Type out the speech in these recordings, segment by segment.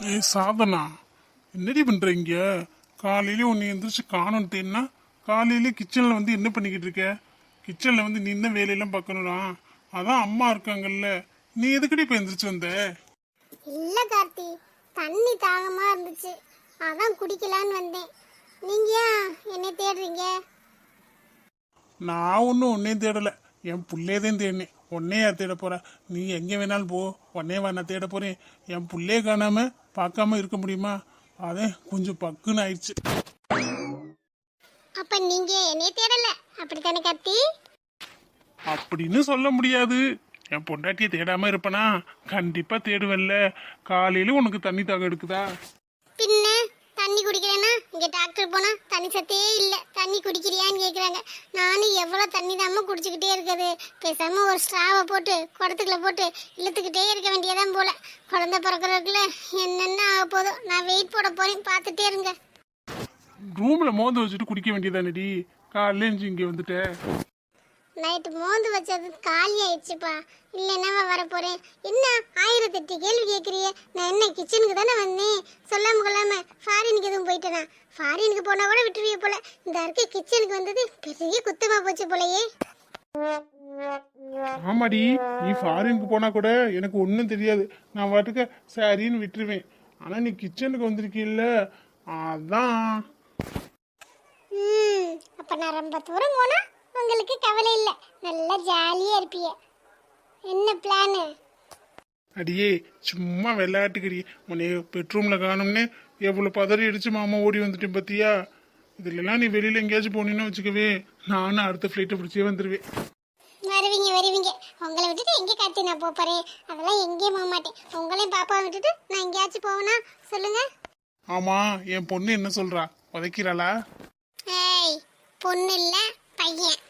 ஏய் சாதனா, என்னடி பண்றீங்க? காலையில உன்னை எந்திரிச்சு காணும்ட்டேன்னா காலையில கிச்சன்ல வந்து என்ன பண்ணிக்கிட்டு இருக்க? கிச்சன்ல வந்து நீ என்ன வேலையெல்லாம் பார்க்கணும்னா அதான் அம்மா இருக்காங்கல்ல. நீ எதுக்கடி இப்ப எந்திரிச்சு வந்த? இல்ல கார்த்தி, தண்ணி தாகமா இருந்துச்சு, அதான் குடிக்கலான்னு வந்தேன். நீங்க ஏன் என்னை தேடுறீங்க? நான் ஒன்றும் உன்னையும் தேடல, என் புள்ளையதையும் தேடினேன். உன்னைய யார் தேட போற? நீ எங்க வேணாலும் போ, உன்னைய வா நான் தேட போறேன். என் புள்ளைய காணாம பார்க்காம இருக்க முடியுமா? அதே கொஞ்சம் பக்குன்னு ஆயிடுச்சு. அப்ப நீங்க என்னை தேடல, அப்படித்தானே கார்த்தி? அப்படின்னு சொல்ல முடியாது. என் பொண்டாட்டியை தேடாம இருப்பனா? கண்டிப்பா தேடுவல்ல. காலையில உனக்கு தண்ணி தாக எடுக்குதா? பின்ன தண்ணி குடிக்கிறேன்னா இங்க டாக்டர் போனா தண்ணி சத்தே இல்ல, தண்ணி குடிக்கிறியான்னு கேக்குறாங்க. நானும் எவ்வளவு தண்ணி தாம குடிச்சுக்கிட்டே இருக்குது. பேசாம ஒரு ஸ்ட்ராவை போட்டு குடத்துக்குள்ள போட்டு இழுத்துக்கிட்டே இருக்க வேண்டியதான் போல. குழந்தை பிறக்கிறதுக்குள்ள என்னென்ன ஆக போதும். நான் வெயிட் போட போறேன், பார்த்துட்டே இருங்க. ரூம்ல மோந்து வச்சுட்டு குடிக்க வேண்டியதானடி. காலையில எஞ்சி இங்க வந்துட்ட. நைட்டு மோந்து வச்சது காலி ஆயிடுச்சுப்பா. இல்லைன்னா வர போறேன். என்ன 1008 கேள்வி கேட்குறியே? நான் என்ன கிச்சனுக்கு தானே வந்தேன்? சொல்லாம கொள்ளாம ஃபாரினுக்கு எதுவும் போயிட்டேனா? ஃபாரினுக்கு போனா கூட விட்டுருவிய போல. இந்த இருக்க கிச்சனுக்கு வந்தது பெரிய குத்தமா போச்சு போலயே. ஆமாடி, நீ ஃபாரினுக்கு போனா கூட எனக்கு ஒன்றும் தெரியாது. நான் வாட்டுக்க சரின்னு விட்டுருவேன். ஆனா நீ கிச்சனுக்கு வந்திருக்கீல்ல, அதான். அப்ப நான் ரொம்ப தூரம் போனா உங்களுக்கு கவலை இல்லை, நல்லா ஜாலியா இருப்பீங்க. என்ன பிளானு? அடியே சும்மா விளையாட்டுக்கடி. உன்னை பெட்ரூம்ல காணும்னே எவ்வளவு பதறி அடிச்சு மாமா ஓடி வந்துட்டேன் பத்தியா? இதுலலாம் நீ வெளியில எங்கேயாச்சும் போனீன்னு வச்சுக்கவே, நானும் அடுத்த ஃபிளைட்டை பிடிச்சே வந்துருவேன். வருவீங்க வருவீங்க. உங்களை விட்டுட்டு எங்கே காட்டி நான் போறேன்? அதெல்லாம் எங்கேயும் போக மாட்டேன். உங்களையும் பாப்பா விட்டுட்டு நான் எங்கேயாச்சும் போவேனா சொல்லுங்க? ஆமா, என் பொண்ணு என்ன சொல்றா? உதைக்கிறாளா? ஏய், பொண்ணு இல்ல பையன்.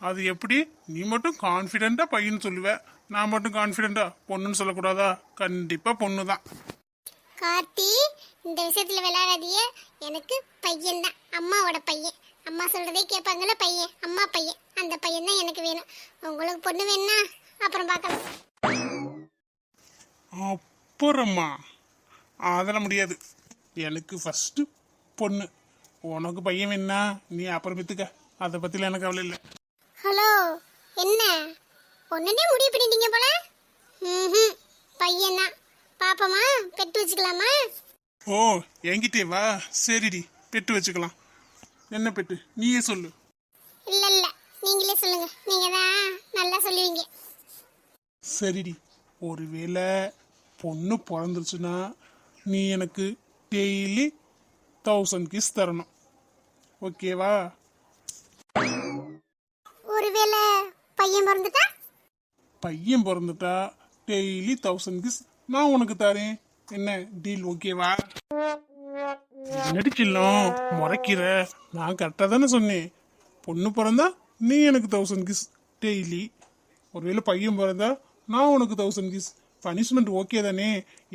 அது எப்படி? நீ மட்டும் கான்ஃபிடென்ட்டா பையன் சொல்லுவ, நான் மட்டும் கான்ஃபிடென்ட்டா பொண்ணுன்னு சொல்லக்கூடாதா? கண்டிப்பா பொண்ணு தான். கார்த்தி, இந்த விஷயத்துல விளையாடாதீங்க. எனக்கு பையன் தான், அம்மாவோட பையன். அம்மா சொல்றதே கேட்பாங்கல்ல பையன், அம்மா பையன். அந்த பையன் தான் எனக்கு வேணும். உங்களுக்கு பொண்ணு வேணும்னா அப்புறம் பார்க்கலாம். அப்புறமா அதெல்லாம் முடியாது. எனக்கு ஃபர்ஸ்ட் பொண்ணு. உனக்கு பையன் வேணா நீ அப்புறமேத்துக்க, அதை பத்தில எனக்கு கவலை இல்லை. ஹலோ, என்ன பொண்ணுனே முடிவு பண்ணிட்டீங்க போல? பையன் தான். பாப்பமா, பெட்டு வச்சுக்கலாமா? ஓ, என்கிட்டே வா. சரிடி, பெட்டு வச்சுக்கலாம். என்ன பெட்டு நீயே சொல்லு. இல்ல இல்ல, நீங்களே சொல்லுங்க. நீங்க தான் நல்லா சொல்லுவீங்க. சரிடி, ஒருவேளை பொண்ணு பிறந்துருச்சுன்னா நீ எனக்கு டெய்லி 1000 கிஸ் தரணும். ஓகேவா? ஒருவேளை பையன் பிறந்துட்டா? பையன் பிறந்துட்டா டெய்லி 1000 கிஸ் நான் உனக்கு தரேன். என்ன டீல்? ஓகேவா? நடிச்சிடலாம் முறைக்கிற. நான் கரெக்டாக தானே சொன்னேன். பொண்ணு பிறந்தா நீ எனக்கு 1000 கிஸ் டெய்லி. ஒருவேளை பையன் பிறந்தா நான் உனக்கு 1000 கிஸ். பனிஷ்மெண்ட் ஓகே தானே?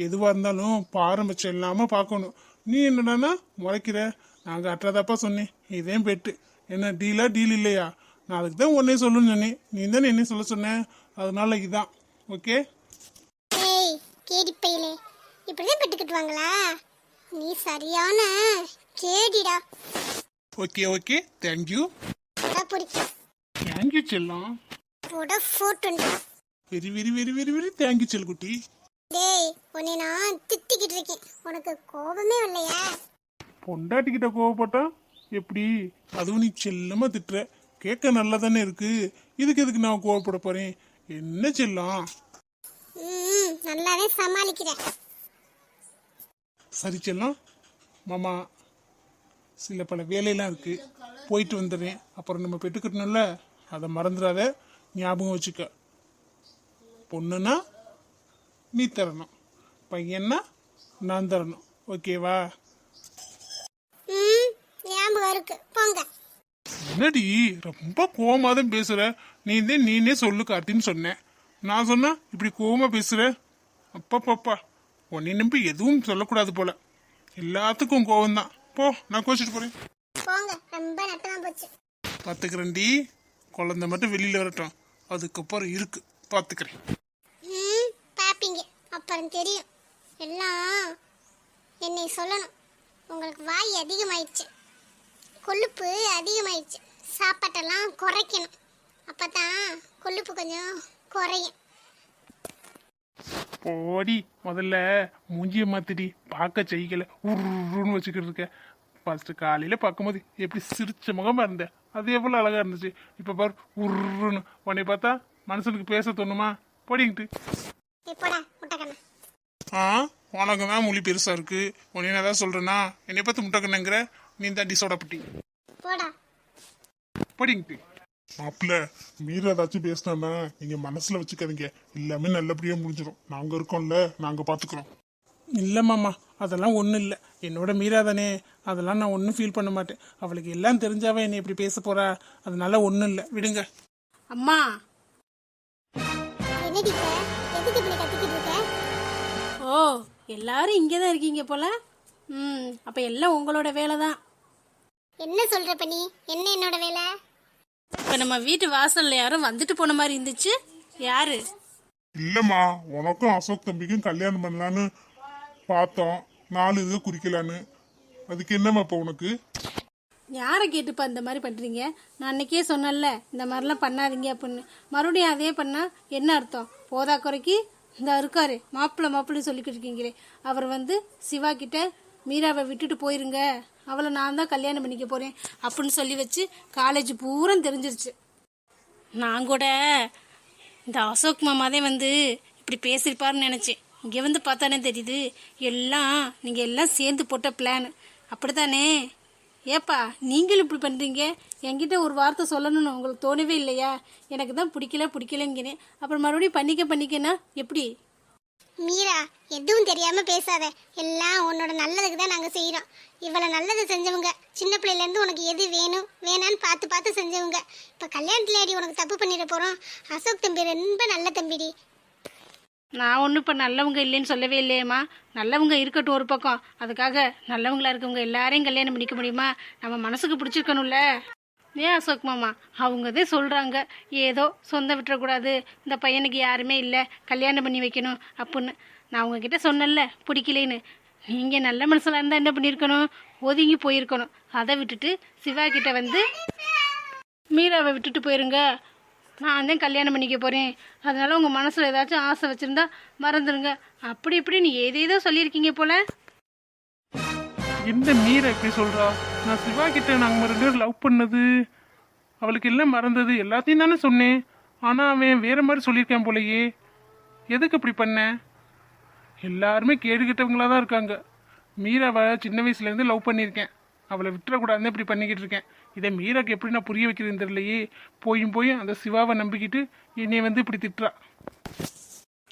எதுவாக இருந்தாலும் பாரம்பரியம் இல்லாமல் பார்க்கணும். நீ என்னடானா முறைக்கிற. நான் கரெக்டாதாப்பா சொன்னேன். இதே பெட்டு. என்ன டீலா டீல் இல்லையா? நான் அதுக்கு தான் உடனே சொல்லணும்னு சொன்னேன். நீ தானே என்ன சொல்ல சொன்னேன், அதனால இதான் ஓகே. ஏய் கேடி பையலே, இப்படிதான் பெட்டு கட்டுவாங்களா? நீ சரியான கேடிடா. Okay okay, thank you. பிடிக்கும். தேங்க்யூ செல்லம். போட போட்டு. Very very very very very thank you செல்குட்டி. டேய், உன்னை நான் திட்டிக்கிட்டு இருக்கேன், உனக்கு கோபமே இல்லையா? பொண்டாட்டிக்கிட்ட கோவப்பட்டா எப்படி? அதுவும் நீ செல்லமா திட்டுற. கேட்க நல்லா தானே இருக்கு. இதுக்கு எதுக்கு நான் கோவப்பட போறேன்? என்ன செல்லம்? நல்லாவே சமாளிக்கிறேன். சரி செல்லம், மாமா சில பல வேலையெல்லாம் இருக்கு, போயிட்டு வந்துடுறேன். அப்புறம் நம்ம பெட்டுக்கட்டணும்ல, அதை மறந்துடாத, ஞாபகம் வச்சுக்க. பொண்ணுன்னா நீ தரணும், பையன்னா நான் தரணும். ஓகேவா? ஞாபகம் இருக்கு, போங்க. என்னடி ரொம்ப கோவமாதான் பேசுற? நீனே சொல்லு கார்த்தின்னு சொன்னேன். நான் சொன்னா இப்படி கோவமா பேசுற? அப்பப்பா, உன்னை நம்பி எதுவும் சொல்லக்கூடாது போல. எல்லாத்துக்கும் கோவம் தான். போ, நான் கோச்சிட்டு போறேன். போங்க, ரொம்ப நட்டமா போச்சு. பாத்துக்கிறேன்டி, குழந்தை மட்டும் வெளியில வரட்டும், அதுக்கப்புறம் இருக்கு பாத்துக்கிறேன். பாப்பீங்க, அப்புறம் தெரியும். எல்லாம் என்னை சொல்லணும். உங்களுக்கு வாய் அதிகமாயிடுச்சு, கொழுப்பு அதிகமாயிடுச்சு. சாப்பாட்டெல்லாம் குறைக்கணும், அப்பதான் கொழுப்பு கொஞ்சம் குறையும். ஓடி முதல்ல மூஞ்சிய மாத்திடி, பார்க்க செய்கல உருன்னு வச்சுக்கிட்டு இருக்க. ஃபர்ஸ்ட் காலையில பார்க்கும்போது எப்படி சிரிச்ச முகமா இருந்த, அது எவ்வளவு அழகா இருந்துச்சு. இப்ப பாரு உருன்னு. உன்னை பார்த்தா மனுஷனுக்கு பேச தோணுமா? போடிங்கிட்டு. எப்படா முட்டைக்கண்ணா? உனக்கு தான் மொழி பெருசா இருக்கு. உன்னை என்ன ஏதாவது சொல்றேன்னா என்னை பார்த்து முட்டைக்கண்ணுங்கிற, நீ தான் டிசோட பட்டி. போடா. போடிங்கிட்டு. மாப்பிள்ள மீறா ஏதாச்சும் பேசினா நீங்க மனசுல வச்சுக்காதீங்க, எல்லாமே நல்லபடியா முடிஞ்சிடும். நாங்க இருக்கோம்ல, நாங்க பாத்துக்கிறோம். இல்ல மாமா, அதெல்லாம் ஒண்ணும் இல்ல. என்னோட மீரா தானே, அதெல்லாம் நான் ஒன்றும் ஃபீல் பண்ண மாட்டேன். அவளுக்கு எல்லாம் தெரிஞ்சாவே என்னை இப்படி பேச போறா, அதனால ஒன்றும் இல்லை, விடுங்க. அம்மா என்னடி இப்ப? எதுக்கு இப்படி கத்திக்கிட்டு இருக்க? ஓ எல்லாரும் இங்கே தான் இருக்கீங்க போல. அப்போ எல்லாம் உங்களோட வேலை தான். என்ன சொல்றப்ப நீ? என்ன என்னோட வேலை? இப்போ நம்ம வீட்டு வாசல்ல யாரும் வந்துட்டு போன மாதிரி இருந்துச்சு. யாரு? இல்லம்மா, உனக்கும் அசோக் தம்பிக்கும் கல்யாணம் பண்ணலான்னு பார்த்தோம், 4 இது குறிக்கலான்னு. அதுக்கு என்னம்மா இப்போ உனக்கு? யாரை கேட்டுப்பா இந்த மாதிரி பண்ணுறீங்க? நான் அன்னைக்கே சொன்னேன்ல இந்த மாதிரிலாம் பண்ணாதீங்க அப்படின்னு. மறுபடியும் அதே பண்ணா என்ன அர்த்தம்? போதா குறைக்கு இந்த இருக்காரு மாப்பிள்ளை சொல்லிக்கிட்டு இருக்கீங்களே, அவர் வந்து சிவா கிட்ட மீராவை விட்டுட்டு போயிருங்க, அவளை நான் தான் கல்யாணம் பண்ணிக்க போறேன் அப்படின்னு சொல்லி வச்சு காலேஜ் பூரா தெரிஞ்சிருச்சு. நான் கூட இந்த அசோக் மாமாதே வந்து இப்படி பேசியிருப்பாருன்னு நினைச்சேன். இங்கே வந்து பார்த்தானே தெரியுது எல்லாம் நீங்கள் எல்லாம் சேர்ந்து போட்ட பிளான். அப்படித்தானே? ஏப்பா நீங்களும் இப்படி பண்ணுறீங்க? என்கிட்ட ஒரு வார்த்தை சொல்லணும்னு உங்களுக்கு தோணவே இல்லையா? எனக்கு தான் பிடிக்கலங்கிறேன், அப்புறம் மறுபடியும் பண்ணிக்கன்னா எப்படி? மீரா, எதுவும் தெரியாம பேசாத. எல்லாம் உன்னோட நல்லதுக்கு தான் நாங்க செய்யறோம். இவ்வளவு நல்லது செஞ்சவங்க, சின்ன பிள்ளைல இருந்து உனக்கு எது வேணும் வேணான்னு பார்த்து பார்த்து செஞ்சவங்க. இப்ப கல்யாணத்துல அடி உனக்கு தப்பு பண்ணிட போறோம். அசோக் தம்பி ரொம்ப நல்ல தம்பிடி. நான் ஒன்றும் இப்போ நல்லவங்க இல்லைன்னு சொல்லவே இல்லையேம்மா. நல்லவங்க இருக்கட்டும் ஒரு பக்கம், அதுக்காக நல்லவங்களா இருக்கவங்க எல்லாரையும் கல்யாணம் பண்ணிக்க முடியுமா? நம்ம மனசுக்கு பிடிச்சிருக்கணும்ல. ஏன் அசோக் மாமா அவங்கதே சொல்கிறாங்க, ஏதோ சொந்த விட்டுறக்கூடாது, இந்த பையனுக்கு யாருமே இல்லை, கல்யாணம் பண்ணி வைக்கணும் அப்படின்னு. நான் உங்ககிட்ட சொன்னேன்ல பிடிக்கலேன்னு. நீங்கள் நல்ல மனசில் இருந்தால் என்ன பண்ணியிருக்கணும்? ஒதுங்கி போயிருக்கணும். அதை விட்டுட்டு சிவா கிட்ட வந்து மீராவை விட்டுட்டு போயிருங்க, நான் தான் கல்யாணம் பண்ணிக்க போகிறேன், அதனால உங்கள் மனசில் ஏதாச்சும் ஆசை வச்சுருந்தா மறந்துடுங்க, அப்படி இப்படி நீ ஏதேதோ சொல்லியிருக்கீங்க போல. எந்த மீரா இப்படி சொல்றா? நான் சிவா கிட்ட நாங்கள் 2 பேரும் லவ் பண்ணது, அவளுக்கு எல்லாம் மறந்தது எல்லாத்தையும் தானே சொன்னேன். ஆனால் அவன் வேற மாதிரி சொல்லியிருக்கான் போலயே. எதுக்கு இப்படி பண்ண? எல்லாருமே கேடுகிட்டவங்களா தான் இருக்காங்க. மீராவை சின்ன வயசுலேருந்து லவ் பண்ணியிருக்கேன், அவளை விட்டுறக்கூடாதுன்னு இப்படி பண்ணிக்கிட்டு இருக்கேன். இதை மீராக்கு எப்படி நான் புரிய வைக்கிறேன்னு தெரியலையே. போயும் அந்த சிவாவை நம்பிக்கிட்டு என்னைய வந்து இப்படி திட்டுறா.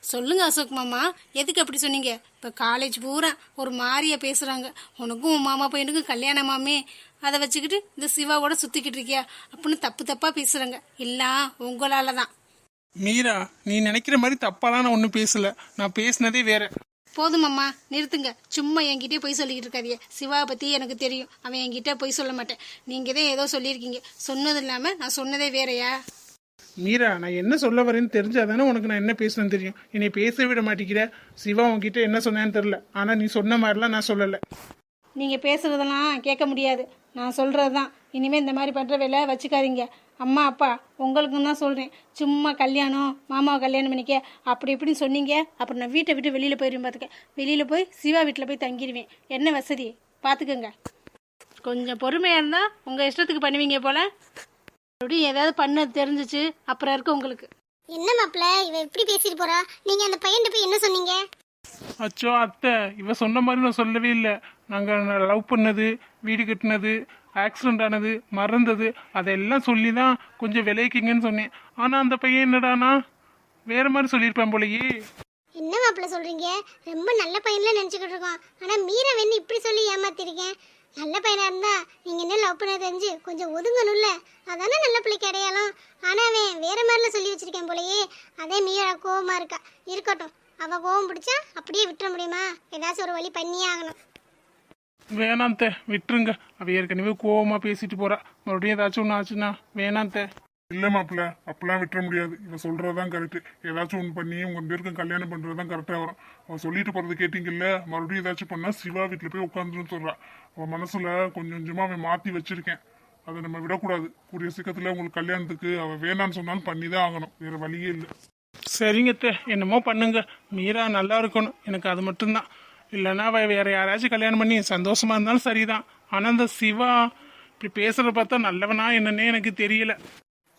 சொல்லுங்க அசோக் மாமா, எதுக்கு அப்படி சொன்னீங்க? இப்போ காலேஜ் பூரா ஒரு மாதிரியா பேசுகிறாங்க, உனக்கும் உன் மாமா பையனுக்கும் கல்யாணமாமே, அதை வச்சுக்கிட்டு இந்த சிவாவோட சுற்றிக்கிட்டு இருக்கியா அப்படின்னு தப்பாக பேசுகிறாங்க. எல்லாம் உங்களால தான். மீரா, நீ நினைக்கிற மாதிரி தப்பாலாம் நான் ஒன்றும் பேசல, நான் பேசினதே வேற. போதும் அம்மா, நிறுத்துங்க. சும்மா என்கிட்டே போய் சொல்லிக்கிட்டு இருக்காதியே. சிவாவை பற்றி எனக்கு தெரியும், அவன் என்கிட்ட போய் சொல்ல மாட்டேன். நீங்கள் தான் ஏதோ சொல்லியிருக்கீங்க, சொன்னது இல்லாமல் நான் சொன்னதே வேறையா? மீரா, நான் என்ன சொல்ல வரேன்னு தெரிஞ்சாதானே உனக்கு நான் என்ன பேசுவேன்னு தெரியும். என்னை பேச விட மாட்டேங்கிற. சிவா உன்கிட்ட என்ன சொன்னேன்னு தெரில, ஆனால் நீ சொன்ன மாதிரிலாம் நான் சொல்லலை. நீங்கள் பேசுகிறதெல்லாம் கேட்க முடியாது, நான் சொல்கிறது தான். இனிமேல் இந்த மாதிரி பண்ணுற வேலை வச்சுக்காதீங்க. அம்மா அப்பா உங்களுக்கும் தான் சொல்கிறேன். சும்மா கல்யாணம், மாமாவை கல்யாணம் பண்ணிக்க அப்படி இப்படின்னு சொன்னீங்க, அப்புறம் நான் வீட்டை விட்டு வெளியில் போயிடுவேன். பார்த்துக்க, வெளியில் போய் சிவா வீட்டில் போய் தங்கிடுவேன். என்ன வசதி பார்த்துக்கோங்க. கொஞ்சம் பொறுமையாக இருந்தால் உங்கள் இஷ்டத்துக்கு பண்ணுவீங்க போல். மறுபடியும் ஏதாவது பண்ண தெரிஞ்சிச்சு அப்புறம் இருக்கு உங்களுக்கு. என்ன மாப்பிள்ள இவ எப்படி பேசிட்டு போறா? நீங்க அந்த பையன் போய் என்ன சொன்னீங்க? அச்சோ அத்தை, இவ சொன்ன மாதிரி நான் சொல்லவே இல்லை. நாங்கள் லவ் பண்ணது, வீடு கட்டினது, ஆக்சிடென்ட் ஆனது, மறந்தது, அதெல்லாம் சொல்லி தான் கொஞ்சம் விளைவிக்கிங்கன்னு சொன்னேன். ஆனால் அந்த பையன் என்னடானா வேற மாதிரி சொல்லியிருப்பேன் போலயே. என்ன மாப்பிள்ள சொல்றீங்க? ரொம்ப நல்ல பையன்ல நினைச்சுக்கிட்டு இருக்கோம், ஆனா மீரா வேணும் இப்படி சொல்லி ஏமாத்திருக்கேன். நல்ல பையனா இருந்தா நீங்க என்ன லவ் பண்ண தெரிஞ்சு கொஞ்சம் ஒதுங்கணும்ல, அதானே நல்ல பிள்ளைக்கு அடையாளம். ஆனா அவன் வேற மாதிரில சொல்லி வச்சிருக்கேன் போலயே. அதே மீரா கோவமா இருக்கா. இருக்கட்டும், அவ கோவம் பிடிச்சா அப்படியே விட்டுற முடியுமா? ஏதாச்சும் ஒரு வழி பண்ணியே ஆகணும். வேணாந்த விட்டுருங்க. அவ ஏற்கனவே கோவமா பேசிட்டு போறா, மறுபடியும் ஏதாச்சும் ஒன்று ஆச்சுன்னா வேணாந்த. இல்ல மாப்பிள்ள அப்பெல்லாம் விட்டுற முடியாது. இவ சொல்றதுதான் கரெக்ட். ஏதாச்சும் ஒண்ணு பண்ணி உங்க பேருக்கு கல்யாணம் பண்றதுதான் கரெக்டா வரும். அவ சொல்லிட்டு போறது கேட்டீங்கல்ல, மறுபடியும் ஏதாச்சும் பண்ணா சிவா வீட்டுல போய் உட்காந்துன்னு சொல்றா. அவ மனசுல கொஞ்சம் கொஞ்சமா அவன் மாத்தி வச்சிருக்கேன். அதை நம்ம விடக்கூடாது. கூடிய சீக்கிரத்துல உங்களுக்கு கல்யாணத்துக்கு அவ வேணான்னு சொன்னாலும் பண்ணிதான் ஆகணும். வேற வழியே இல்லை. சரிங்க அத்தை, என்னமோ பண்ணுங்க. மீரா நல்லா இருக்கணும், எனக்கு அது மட்டும்தான். இல்லைன்னா அவ வேற யாராச்சும் கல்யாணம் பண்ணி சந்தோஷமா இருந்தாலும் சரிதான். ஆனா இந்த சிவா இப்படி பேசுறத பார்த்தா நல்லவனா என்னன்னே எனக்கு தெரியல.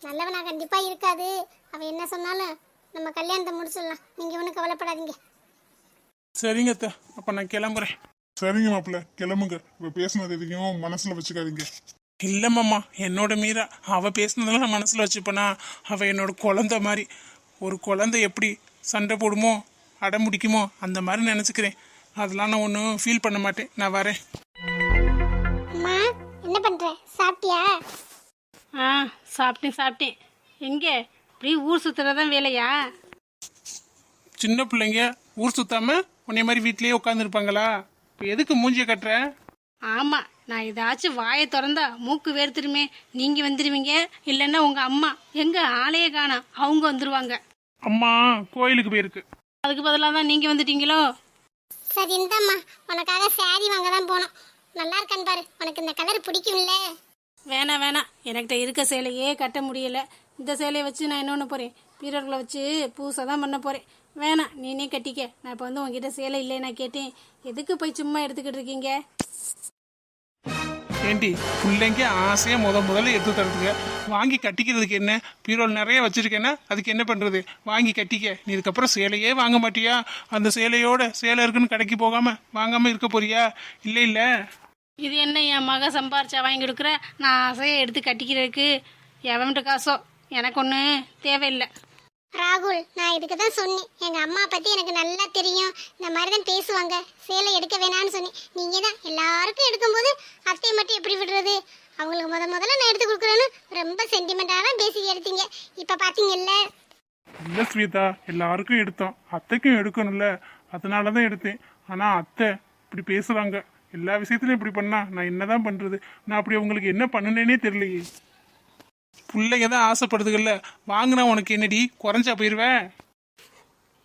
நல்லவனா கண்டிப்பா இருக்காது. அவ என்ன சொன்னாலும் நம்ம கல்யாணத்தை முடிச்சிடலாம். நீங்க ஒன்றும் கவலைப்படாதீங்க. சரிங்க அத்தை, அப்ப நான் கிளம்புறேன். சரிங்க மாப்பிள்ள, கிளம்புங்க. இப்ப பேசினது எதையும் மனசுல வச்சுக்காதீங்க. இல்ல மாமா, என்னோட மீரா அவ பேசுனதெல்லாம் நான் மனசுல வச்சுப்பேனா? அவ என்னோட குழந்தை மாதிரி. ஒரு குழந்தை எப்படி சண்டை போடுமோ அடம் பிடிக்குமோ அந்த மாதிரி நினைச்சுக்கிறேன். அதெல்லாம் நான் ஒன்றும் ஃபீல் பண்ண மாட்டேன். நான் வரேன். அம்மா என்ன பண்ற? சாப்பிட்டியா? ஆ சாப்பிட்டேன். எங்கே இப்படி ஊர் சுற்றுறதான் வேலையா? சின்ன பிள்ளைங்க ஊர் சுத்தாம உன்னை மாதிரி வீட்லயே உட்காந்துருப்பாங்களா? இப்போ எதுக்கு மூஞ்சிய கட்டுற? ஆமாம், நான் ஏதாச்சும் வாயை திறந்தா மூக்கு வேர்த்துருமே. நீங்கள் வந்துடுவீங்க, இல்லைன்னா உங்கள் அம்மா எங்கே ஆளையே காணோம், அவங்க வந்துடுவாங்க. அம்மா கோயிலுக்கு போயிருக்கு. அதுக்கு பதிலாக தான் நீங்கள் வந்துட்டீங்களோ? சரி இந்தாம்மா, உனக்காக சாரி வாங்க தான் போனோம். நல்லா இருக்கான்னு பாரு. உனக்கு இந்த கலர் பிடிக்கும்ல? வேணாம், எனக்கிட்ட இருக்க சேலையே கட்ட முடியல. இந்த சேலையை வச்சு நான் என்ன பண்ண போகிறேன்? பீரோர்களை வச்சு பூசை தான் பண்ண போகிறேன். வேணாம், நீனே கட்டிக்க. நான் இப்போ வந்து உங்ககிட்ட சேலை இல்லை நான் கேட்டேன். எதுக்கு போய் சும்மா எடுத்துக்கிட்டு இருக்கீங்க? ஏண்டி பிள்ளைங்க ஆசையா முதல்ல எடுத்து தரதுக்கு வாங்கி கட்டிக்கிறதுக்கு என்ன? பீரோல் நிறைய வச்சிருக்கேன்னா அதுக்கு என்ன பண்றது? வாங்கி கட்டிக்க. நீ இதுக்கப்புறம் சேலையே வாங்க மாட்டியா? அந்த சேலையோட சேலை இருக்குன்னு கடைக்கு போகாம வாங்காம இருக்க போறியா? இல்ல இது என்ன என் மக சம்பாரிச்சா வாங்கி கொடுக்குற? நான் ஆசையை எடுத்து கட்டிக்கிறதுக்கு எவன்ட்டு காசோ எனக்கு ஒன்றும் தேவையில்லை. ராகுல், நான் இதுக்கு தான் சொன்னேன். எங்க அம்மா பத்தி எனக்கு நல்லா தெரியும். இந்த மாதிரி தான் பேசுவாங்க. சேலை எடுக்க வேணான்னு சொன்னேன். நீங்க தான் எல்லாருக்கும் எடுக்கும்போது அத்தையை மட்டும் எப்படி விடுறது? அவங்களுக்கு முதல்ல நான் எடுத்து கொடுக்குறேன்னு ரொம்ப சென்டிமெண்டாக பேசி எடுத்தீங்க. இப்ப பாத்தீங்கல்ல. இல்ல ஸ்வேதா, எல்லாருக்கும் எடுத்தோம், அத்தைக்கும் எடுக்கணும்ல, அதனாலதான் எடுத்தேன். ஆனா அத்தை இப்படி பேசுறாங்க. எல்லா விஷயத்திலும் இப்படி பண்ணா நான் என்னதான் பண்றது? நான் அப்படி உங்களுக்கு என்ன பண்ணுனேனே தெரியலையே. பிள்ளைங்க தான் ஆசைப்படுதுகள்ல, வாங்கினா உனக்கு என்னடி குறைஞ்சா போயிருவேன்?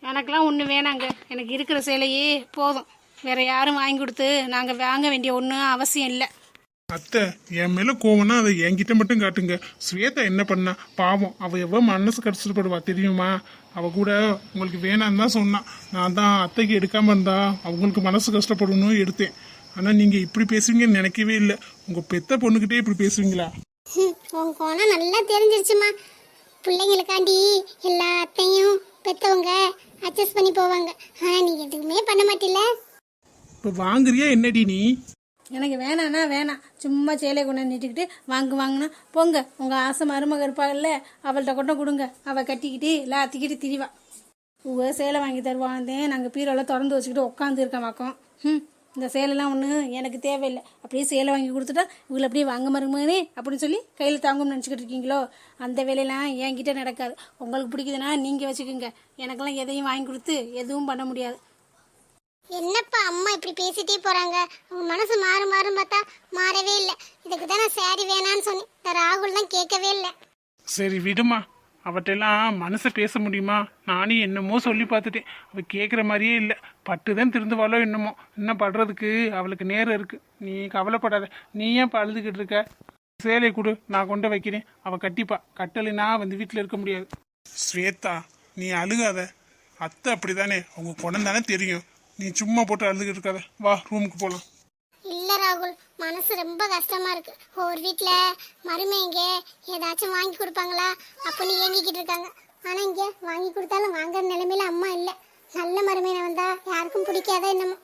எனக்கெல்லாம் ஒன்று வேணாங்க. எனக்கு இருக்கிற சேலையே போதும். வேற யாரும் வாங்கி கொடுத்து நாங்கள் வாங்க வேண்டிய ஒன்றும் அவசியம் இல்லை. அத்தை என் மேல கோவம்னா அதை என்கிட்ட மட்டும் காட்டுங்க. ஸ்வேதா என்ன பண்ணா பாவம்? அவ எவ்வளவு மனசு கஷ்டப்படுவா தெரியுமா? அவ கூட உங்களுக்கு வேணான்னு தான் சொன்னான். நான் தான் அத்தைக்கு எடுக்காம இருந்தா அவங்களுக்கு மனசு கஷ்டப்படணும்னு எடுத்தேன். ஆனா நீங்க இப்படி பேசுவீங்கன்னு நினைக்கவே இல்லை. உங்க பெத்த பொண்ணுகிட்டே இப்படி பேசுவீங்களா? உன் கோணம் நல்லா தெரிஞ்சிருச்சுமா. பிள்ளைங்களுக்காண்டி எல்லாத்தையும் பெத்தவங்க அட்ஜஸ்ட் பண்ணி போவாங்க. ஆனா நீ எதுவுமே பண்ண மாட்டில. இப்ப வாங்குறியா என்னடி நீ? எனக்கு வேணான்னா வேணாம். சும்மா சேலை கொண்டு நீட்டிக்கிட்டு வாங்கினா போங்க. உங்கள் ஆசை மருமக இருப்பாங்கல்ல, அவள்கிட்ட கொண்டு கொடுங்க. அவள் கட்டிக்கிட்டு எல்லாத்திக்கிட்டு திரிவா. சேலை வாங்கி தருவாந்தேன். நாங்கள் பீரோவில் திறந்து வச்சுக்கிட்டு உட்காந்து இருக்க மாக்கோம். இந்த சேலைலாம் ஒன்று எனக்கு தேவையில்லை. அப்படியே சேலை வாங்கி கொடுத்துட்டா இவங்களை அப்படியே வாங்க மருமகனே அப்படின்னு சொல்லி கையில் தாங்கும்னு நினச்சிக்கிட்டு இருக்கீங்களோ? அந்த வேலையெல்லாம் என்கிட்ட நடக்காது. உங்களுக்கு பிடிக்குதுன்னா நீங்கள் வச்சுக்கோங்க. எனக்கெல்லாம் எதையும் வாங்கி கொடுத்து எதுவும் பண்ண முடியாது. என்னப்பா அம்மா இப்படி பேசிட்டே போறாங்க? அவங்க மனசு மாறும் பார்த்தா மாறவே இல்லை. இதுக்கு தான் நான் சாரி வேணான்னு சொன்னேன். இந்த ராகுல் தான் கேட்கவே இல்லை. சரி விடுமா, அவட்டெல்லாம் மனசை பேச முடியுமா? நானே என்னமோ சொல்லி பார்த்துட்டேன், அவ கேட்குற மாதிரியே இல்லை. பட்டுதான் திருந்துவாளோ என்னமோ. என்ன படுறதுக்கு அவளுக்கு நேரம் இருக்கு. நீ கவலைப்படாத. நீ ஏன் அழுதுகிட்டு இருக்க? சேலை கொடு, நான் கொண்டு வைக்கிறேன். அவ கட்டிப்பா. கட்டலைன்னா வந்து வீட்டில் இருக்க முடியாது. ஸ்வேதா நீ அழுகாத. அத்தை அப்படிதானே, அவங்க குணம் தானே தெரியும். நீ சும்மா போட்டு அழுதுகிட்டு இருக்காத. வா ரூமுக்கு போகலாம். இல்ல ராகுல், மனசு ரொம்ப கஷ்டமா இருக்கு. ஒரு வீட்டுல மருமைங்க ஏதாச்சும் வாங்கி கொடுப்பாங்களா அப்படின்னு ஏங்கிக்கிட்டு இருக்காங்க. ஆனா இங்க வாங்கி கொடுத்தாலும் வாங்குற நிலைமையில அம்மா இல்ல. நல்ல மருமையின வந்தா யாருக்கும் பிடிக்காத என்னமோ.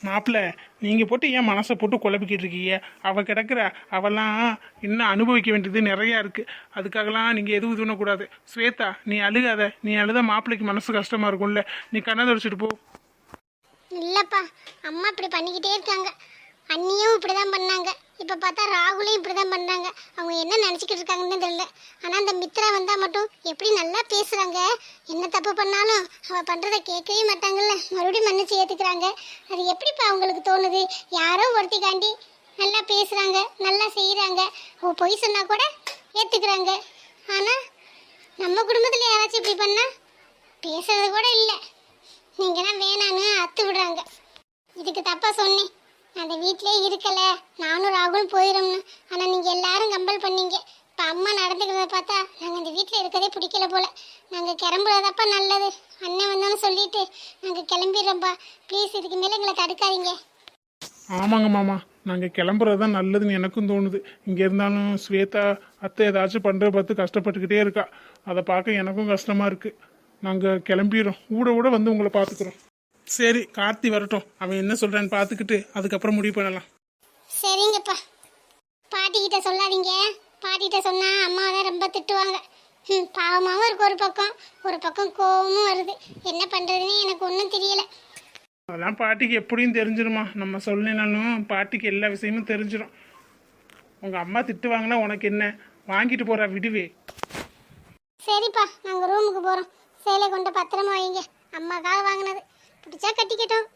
மாப்பிள்ள நீங்க போட்டு ஏன் மனசை போட்டு குழப்பிக்கிட்டு இருக்கீங்க? அவ கிடக்குற, அவெல்லாம் இன்னும் அனுபவிக்க வேண்டியது நிறைய இருக்கு. அதுக்காகலாம் நீங்க எதுவும் தூணக்கூடாது. ஸ்வேதா நீ அழுகாத. நீ அழுத மாப்பிள்ளைக்கு மனசு கஷ்டமா இருக்கும்ல. நீ கண்ணை தொடச்சிட்டு போ. இல்லப்பா, அம்மா இப்படி பண்ணிக்கிட்டே இருக்காங்க. அண்ணியும் இப்படிதான் பண்ணாங்க. இப்ப பார்த்தா ராகுலையும் இப்படிதான் பண்றாங்க. அவங்க என்ன நினைச்சுக்கிட்டு இருக்காங்கன்னு தெரியல. ஆனா அந்த மித்ரா வந்தா மட்டும் எப்படி நல்லா பேசுறாங்க. என்ன தப்பு பண்ணாலும் அவ பண்றதை கேட்கவே மாட்டாங்கல்ல. மறுபடியும் மன்னிச்சு ஏத்துக்கிறாங்க. அது எப்படிப்பா அவங்களுக்கு தோணுது? யாரோ ஒருத்திக்காண்டி நல்லா பேசுறாங்க, நல்லா செய்யறாங்க. அவ பொய் சொன்னா கூட ஏத்துக்கிறாங்க. ஆனா நம்ம குடும்பத்துல யாராச்சும் இப்படி பண்ணா பேசுறது கூட இல்லை. நீங்க தான் வேணான்னு அத்து விடுறாங்க. இதுக்கு தப்பா சொன்னேன். அந்த வீட்டிலே இருக்கல, நானும் ராகுலும் போயிடும்னு. ஆனா நீங்க எல்லாரும் கம்பல் பண்ணீங்க. இப்ப அம்மா நடந்துக்கிறத பார்த்தா நாங்க இந்த வீட்டில் இருக்கதே பிடிக்கல போல. நாங்க கிளம்புறதப்பா நல்லது. அண்ணன் வந்தோன்னு சொல்லிட்டு நாங்க கிளம்பிடுறோம்ப்பா. ப்ளீஸ் இதுக்கு மேல எங்களை தடுக்காதீங்க. ஆமாங்க மாமா, நாங்கள் கிளம்புறது தான் நல்லதுன்னு எனக்கும் தோணுது. இங்கே இருந்தாலும் ஸ்வேதா அத்தை ஏதாச்சும் பண்ணுறத பார்த்து கஷ்டப்பட்டுக்கிட்டே இருக்கா. அதை பார்க்க எனக்கும் கஷ்டமாக இருக்குது. நாங்கள் கிளம்பிடுறோம். ஊட வந்து உங்களை பார்த்துக்குறோம். சரி, கார்த்தி வரட்டும். அவன் என்ன சொல்கிறான்னு பார்த்துக்கிட்டு அதுக்கப்புறம் முடிவு பண்ணலாம். சரிங்கப்பா. பாட்டிக்கிட்ட சொல்லாதீங்க. பாட்டிகிட்ட சொன்னா அம்மாவை தான் ரொம்ப திட்டுவாங்க. பாவமாகவும் இருக்கு ஒரு பக்கம் கோவமும் வருது. என்ன பண்ணுறதுன்னு எனக்கு ஒன்றும் தெரியலை. அதெல்லாம் பாட்டிக்கு எப்படியும் தெரிஞ்சிருமா. நம்ம சொல்லனாலும் பாட்டிக்கு எல்லா விஷயமும் தெரிஞ்சிடும். உங்கள் அம்மா திட்டுவாங்கன்னா உனக்கு என்ன, வாங்கிட்டு போகிறா விடுவே. சரிப்பா, நாங்கள் ரூமுக்கு போகிறோம். சேலை கொண்டு பத்திரமா வைங்க. அம்மாக்காக வாங்கினது. பிடிச்சா கட்டிக்கிட்டோம்,